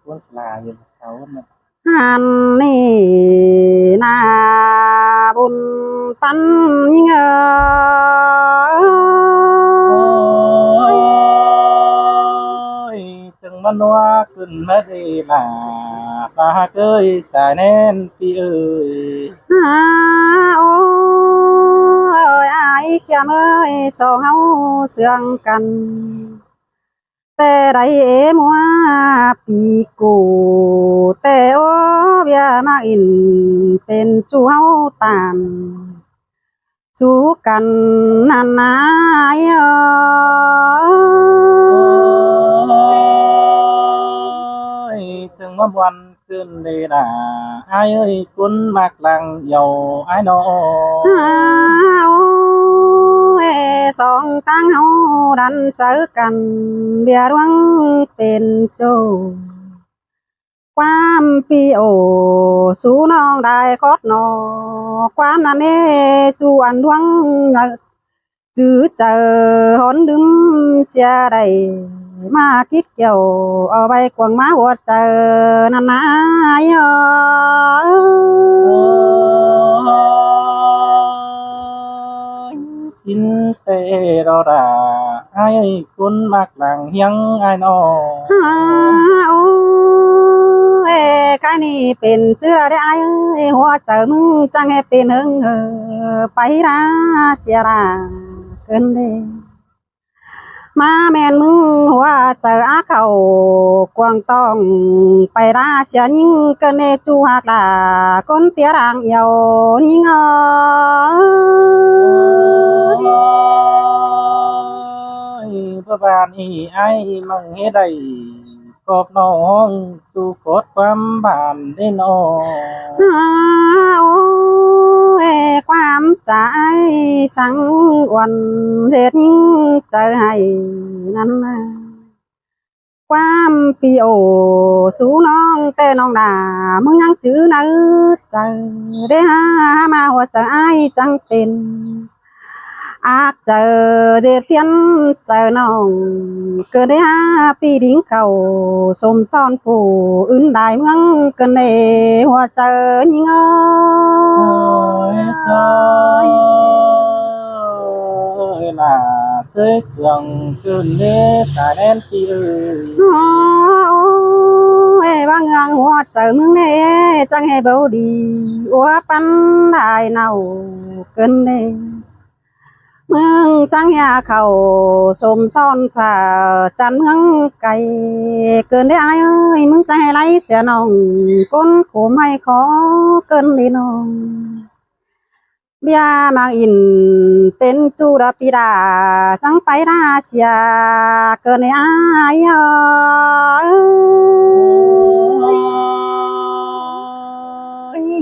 cuốn là gì sáu nữa หันนี่นาบุญปันยิ่งôi từng món hoa cơn mất đi là ta cười xài nên phi ơi โอ้ยอายเขียมเอ้ยสองเฮาเสื่องกันแต่ใดมัวปีกูแต่โอ้เบียมาอินเป็นจูเฮาตานสู้กันนานนายôi từng mónวันcơn đi là ai ơi cuốn mạc lăng dầu ai nó โอ้ยสองตั้งเฮาดันเสือกันเบียรวงเป็นโจความปีโอสู้น้องได้คอดนอความนั้นเอจูอันดวงจื้อเจอหนดึมเสียได้มาคิดเกี่ยวเอาไปกวางมาหัวเจอนั่นนะxin tê đó là ai ơi cuốn mạc làng hiếng ai nó โอ้ยกายนี่เป็นเสือได้ไอ้หัวเจอมึงจังให้เป็นหึงไปราเสียราเกินเลยมาแม่นมึงหัวเจออาเขากวางต้องไปราเสียยิ่งเกินเนจูหักลาคนเตี้ยรางเอียวยิ่งประบานอีไอ้มังเฮดได้กอบน้องตูกดความบานได้นอ โอ้ยความใจสังวันเหตุยิ่งเจอให้นั้นความปีโอสู้น้องแต่น้องด่ามึงยังจื้อเนื้อเจอได้หามาหัวใจจังเป็นอาจเจอเด็ดเพี้ยนเจอน้องเกิดได้หาปีดิ้งเขาสมซ้อนฝูอื่นได้เมืองเกินเนหัวเจอยิ่งrồi là dưới giường cơn đế xài đen phi ơi โอ้ยบางอย่างหัวเจอมึงเน่จังให้เบาดีอัวปันได้เนาเกินเน่มึงจังยาเขาสมซ้อนฝ่าจันเมืองไกลเกินได้เอ้ยมึงจะให้ไรเสียน้องก้นโขไม่ขอเกินดีน้องเบียมางอินเป็นจูรปิดาจังไปราเสียเกินได้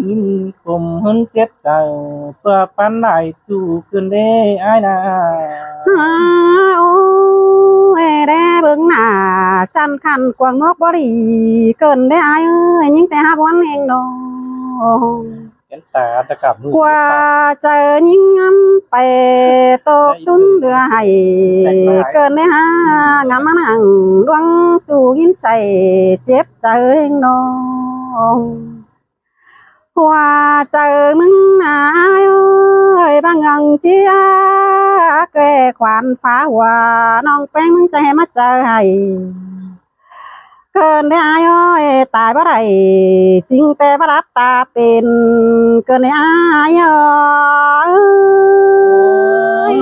nhìn cùng hơn chết trời vừa bán lại chủ cơn đế ai nà โอ้ยแด่เบิ่งหน้าจันคันกวางนกบ่ดีเกินได้เอ้ยยิ่งแต่ฮับวันเองดอก cái tà ta cảm กว่าเจอยิ่งงำไปตกตุ้นเรือให้เกินได้หางามมานั่งดวงจูยินใส่เจ็บใจเองดอกว่าเจอมึงหนาเอ้ยบางอย่างเจียแก่ขวานฟ้าหัวน้องแป้งมึงจะให้มาเจอให้เกินได้เอ้ยตายบ่ได้จริงแต่บ่รับตาเป็นเกินได้เอ้ย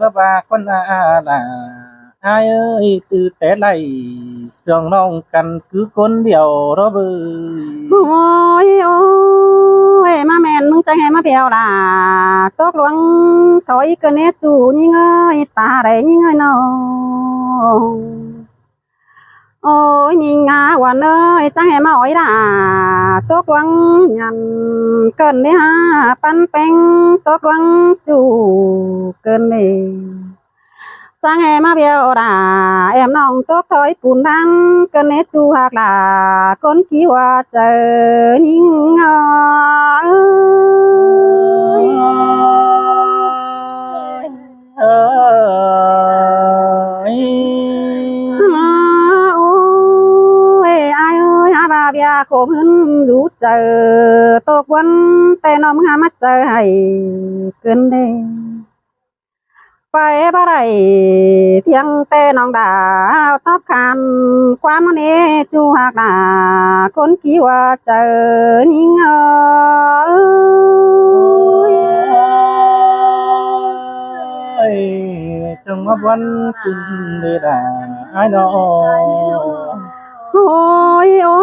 ba ba con là ai ơi từ té này sườn non căn cứ con điều đó bơi โอ้ยโอ้ยมาแม่นมึงจะให้มาเพียวล่ะตกหลวงถอยเกินเนจูยิ่งเอ้ยตาได้ยิ่งเอ้ยน้องโอ้ยมีงาวันเอ้ยจังให้มาอ้อยล่ะตกหลวงยันเกินเนฮะปันเป็งตกหลวงจูเกินเนจังให้มาเพียวล่ะแอมน้องตกถอยปูนดังเกินเนจูหักล่ะคนขี้ว่าเจอยิ่งเอ้ย ơi โคมหึนดูเจอตกวันแต่น้องหามาเจอให้เกินเด้ไปบ่ได้เพียงแต่น้องดาวตอบคันความนี้จูหักหน้าคนกี่ว่าเจอนิ่งเอ้ยจังว่าวันกินเลยด่าไอ้น้อง โอ้ยโอ้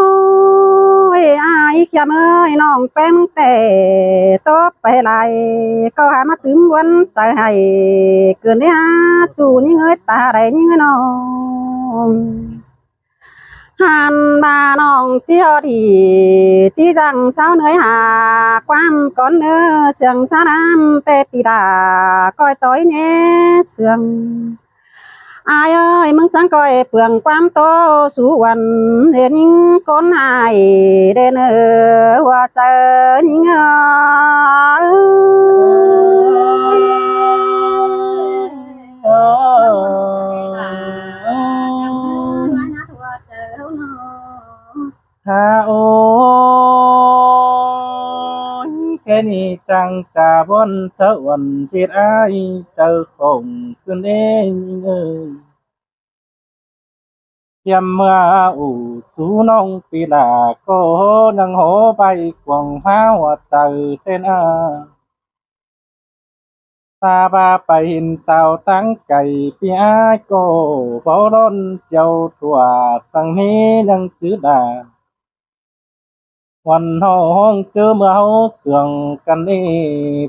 ยอายเขียมเอ้ยน้องเป็นแต่ตบไปไหลก็หามาถึงวันใจให้เกินได้หาจูนี่เอ้ยตาได้นี่เอ้ยน้องหันมาน้องเจียวดีที่จังเช้าเหนื่อยหาความก่อนเนื้อเสียงสาน้ำแต่ปีดาก้อยต้อยเน่เสียง ai ơi mừng trắng coi phường quam tô sú quần để những con hài để nở hoa chờ những ha ôi cái ni trăng trà bon sợ quần chết ai tơ khổng cơn đê ơi chăm mưa ủ sú nông vì là cô nâng hố bay quần pháo trời tên ta ba bay hình sao tăng cày phía cô bó đôn châu thua sang hí nâng chữ đàวันห้องเจอเมื่อเขาเสื่องกันนี่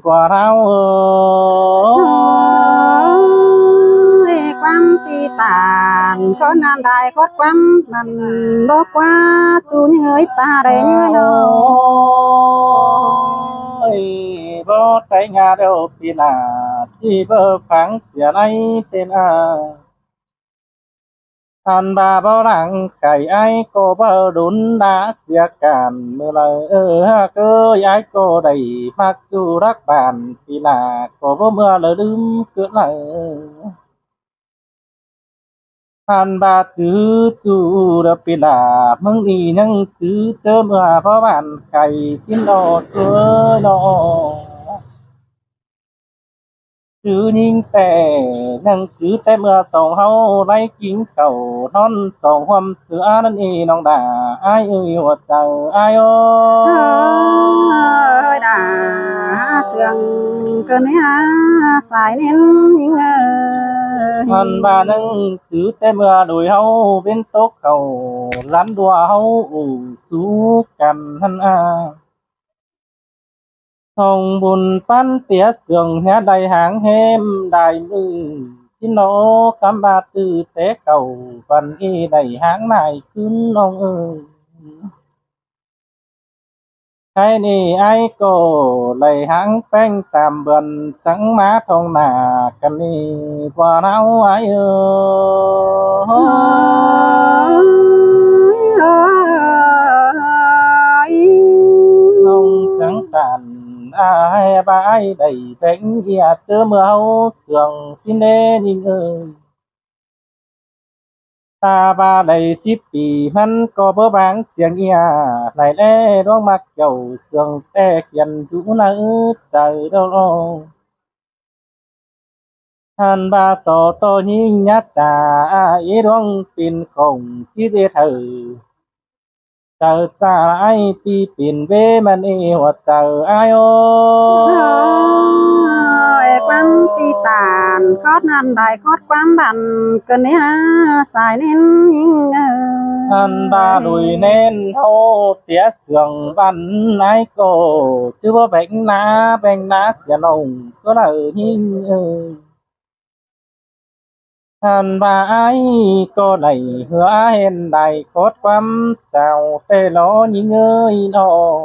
กว่าเราquam pi tàn có nan đài có quam nằm đó qua chú những người ta đây như nóบ่ใจงาเดียวปีหน้าที่เบอร์ฝังเสียในเป็นท่านบาบ่หลังไก่ไอ้ก็บ่ดุนดาเสียการเมื่อไรเกยไอ้ก็ได้มักอยู่รักบ้านปีหน้าก็บ่เมื่อเลยลืมเกิดเลยท่านบาจื้อจูระปีหน้ามึงอียังจื้อเจอเมื่อเพราะบ้านไก่สิ้นดอกเจอดอก chứ nhìn tè nâng chứ tè mưa sầu hâu lấy kính cầu non sầu hôm sữa nên y nong đà ai ơi hoạt chờ ai ơi đã sương cơn xài nên những hắn bà nâng chứ tè mưa đùi hâu bên tốc cầu lán đùa hâu ủ sú cằn hắn hồng bùn pan tía sườn nhá đầy hàng hem đầy mư xin nó cam ba tư tế cầu phần y đầy hàng này cứ ông ơi ai ni ai cô lầy hàng phanh sàm bần trắng má thông nà cần ni qua áo ai ơi ông trắng tàn ai ba ai đầy bánh ghiệt chớ mưa hấu sườn xin đê nhìn ơi ta ba đầy ship vì hắn có bơ bán xiềng ia lại lẽ đoán mặt dầu sườn te khiển rũ nỡ trời đâu đâu hắn ba sổ tô nhìn nhát trà ý đoán tin khổng chi dê thử chờ cha ai pi tiền về mà đi hoặc chờ ai ơi quam pi tàn khót nan đài khót quam bản cần ấy xài nên những anh ba đùi nên hô tía sườn văn ai cô chứ bố bánh ná xẻ nồng có là ở hình anh ba ai có này hứa hẹn đại khót quam chào tê ló những ơi nó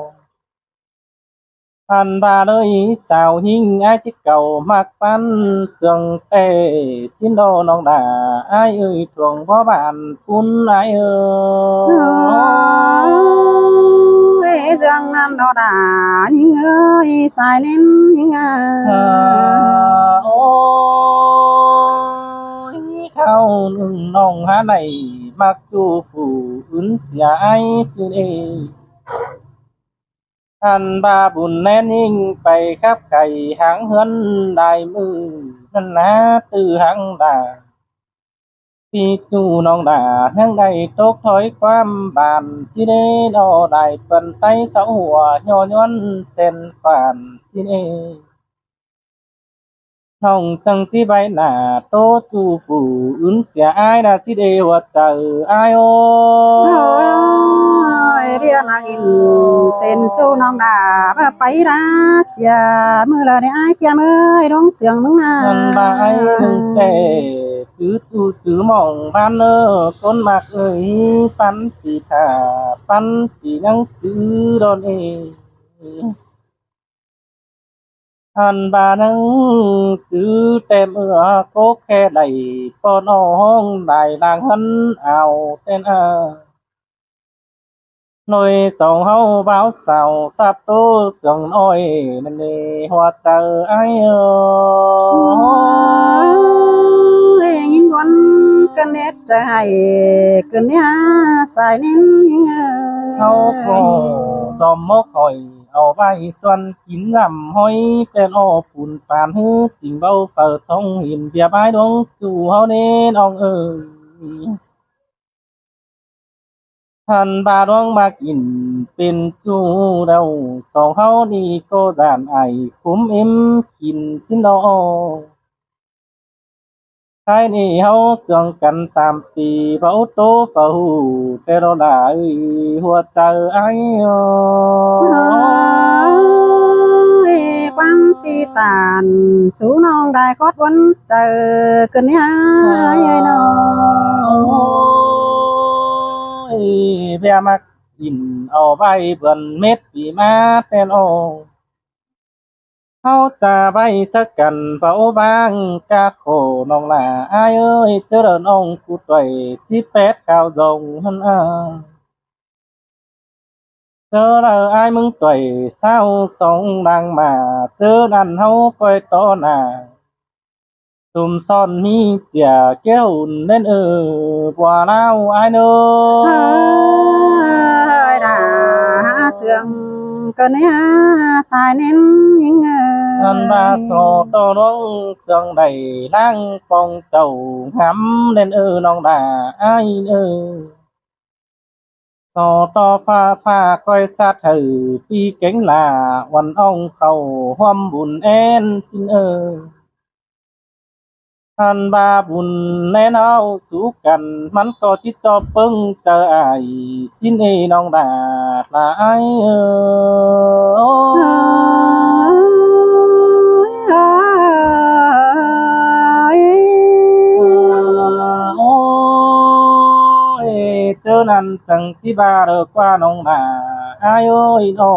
anh ba ơi sao hình ai chiếc cầu mặc pan sườn tê xin đồ nong đà ai ơi thuồng phó bạn phun ai ơi dương nan đò đà những ơi xài nên những ôi khao nong há này มักจูผู้อื่นเสียไอสิเออันบาบุญแน่นิ่งไปครับไก่หางเฮือนได้มือนั่นนะตื้อหางดาพี่จูน้องดาทั้งใดตกถอยความบานสิเดนอได้เปิ้นไตเสาหัวย้อนย้อนเส้นฝานสิเอ น้องจังที่ใบหน้าโตจูผู้อื่นเสียอายนะสิเดว่าเจออายโอ โอ้ยเรียนางอินเป็นจูน้องดาเมื่อไปราเสียมือละในอายเขียมือร้องเสียงมึงนา เงินบายหนึ่งแต่จื้อจูจื้อหมองบ้านเนอต้นมากเอ้ยปันปีถาปันปียังจื้อโดนเออันบานังจื้อเต็มเอือโคกแค่ใดปอน้องได้ลางหันเอาเต้นnồi sầu hâu báo sầu sắp tô sườn ôi mình đi hoa chờ ai ơi ยินวันกันเน็ดใจกันเนี่ยสายนิ้นยิงเอ hâu khổ dòm mốc hỏi ao bay xuân kín rằm hoi tên ô phùn phàn hư tình bao phở sông hiền bia bái đuông chủ hâu nên ông ơi Hàn bà đoan mà kínเป็นจูเดาสองเฮานี่ก็จานไอคุ้มเอ็มกินสินดอ Hai ni hậu sương cần sam pi bảo tố phù tê rô đại hùa chờ ai quang pi tàn sú non đài cót vẫn chờ cần nhá nó Ve mắc in ao bay vườn mết vì ma tên ô Hậu trà bay sắc cần bảo bang ca khổ nông là ai ơi chớ đờn ông cụ tuổi xí pét cao rồng hơn chớ là ai mừng tuổi sao sống đang mà chớ đàn hậu coi to nà tùm son mi chả kéo nên quả nào ai nữa ơi đã sương cần nhá xài nên những anh ba so to nóng sương đầy đang phong trầu ngắm nên nong đà ai so to pha pha coi sát thử phi cánh làวันông khẩu hoăm bùn en xin Hàn ba buồn nén áo sú cần mắn có chít cho pưng chờ ai xin nong đà là ai chớ năn chẳng chi ba được qua nong đà ai ơi no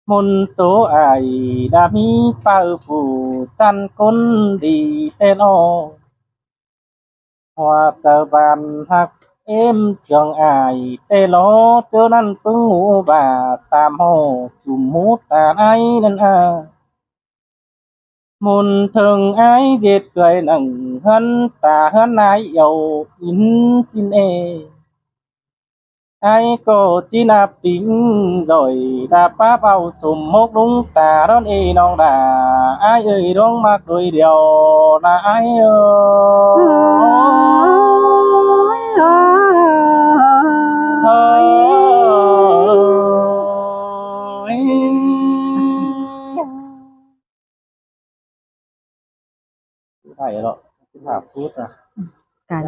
môn số ai đã mi bao phủ chăn côn đi tên ô hoa chờ bàn hạc em trường ai tê ló chớ năn pưng ngủ bà sam hồ chùm mút tàn ai nên môn thường ai dệt cười nặng hơn ta hơn ai dầu in xin ai có chỉ là tính rồi đã phá bao sùm mốc đúng ta đón nong đà ai ơi đón mặc đôi điều là ai phải rồi, cứ thả phút à. Cả